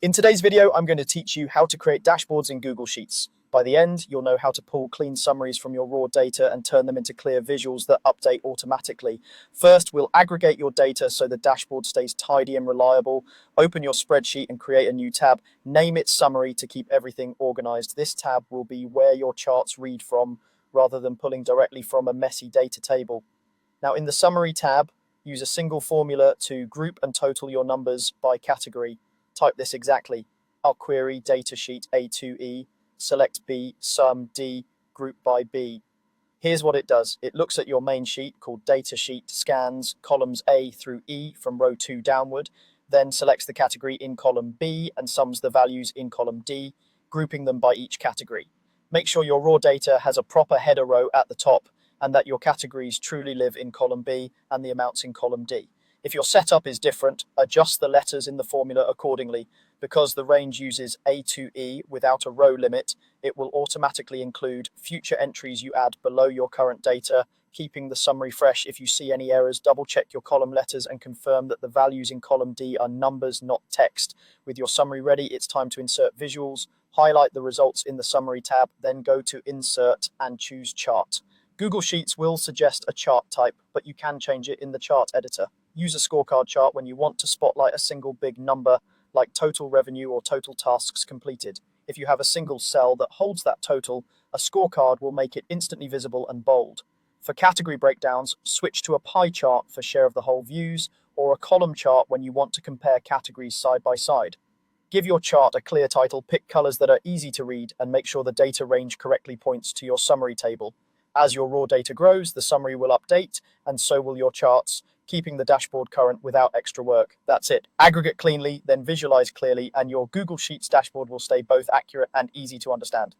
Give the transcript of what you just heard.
In today's video, I'm going to teach you how to create dashboards in Google Sheets. By the end, you'll know how to pull clean summaries from your raw data and turn them into clear visuals that update automatically. First, we'll aggregate your data so the dashboard stays tidy and reliable. Open your spreadsheet and create a new tab. Name it Summary to keep everything organized. This tab will be where your charts read from, rather than pulling directly from a messy data table. Now, in the Summary tab, use a single formula to group and total your numbers by category. Type this exactly. I'll query datasheet A to E, select B, sum D, group by B. Here's what it does. It looks at your main sheet called datasheet, scans columns A through E from row 2 downward, then selects the category in column B and sums the values in column D, grouping them by each category. Make sure your raw data has a proper header row at the top and that your categories truly live in column B and the amounts in column D. If your setup is different, adjust the letters in the formula accordingly. Because the range uses A to E without a row limit, it will automatically include future entries you add below your current data, keeping the summary fresh. If you see any errors, double check your column letters and confirm that the values in column D are numbers, not text. With your summary ready, it's time to insert visuals. Highlight the results in the Summary tab, then go to Insert and choose Chart. Google Sheets will suggest a chart type, but you can change it in the chart editor. Use a scorecard chart when you want to spotlight a single big number, like total revenue or total tasks completed. If you have a single cell that holds that total, a scorecard will make it instantly visible and bold. For category breakdowns, switch to a pie chart for share of the whole views, or a column chart when you want to compare categories side by side. Give your chart a clear title, pick colors that are easy to read, and make sure the data range correctly points to your summary table. As your raw data grows, the summary will update, and so will your charts, keeping the dashboard current without extra work. That's it. Aggregate cleanly, then visualize clearly, and your Google Sheets dashboard will stay both accurate and easy to understand.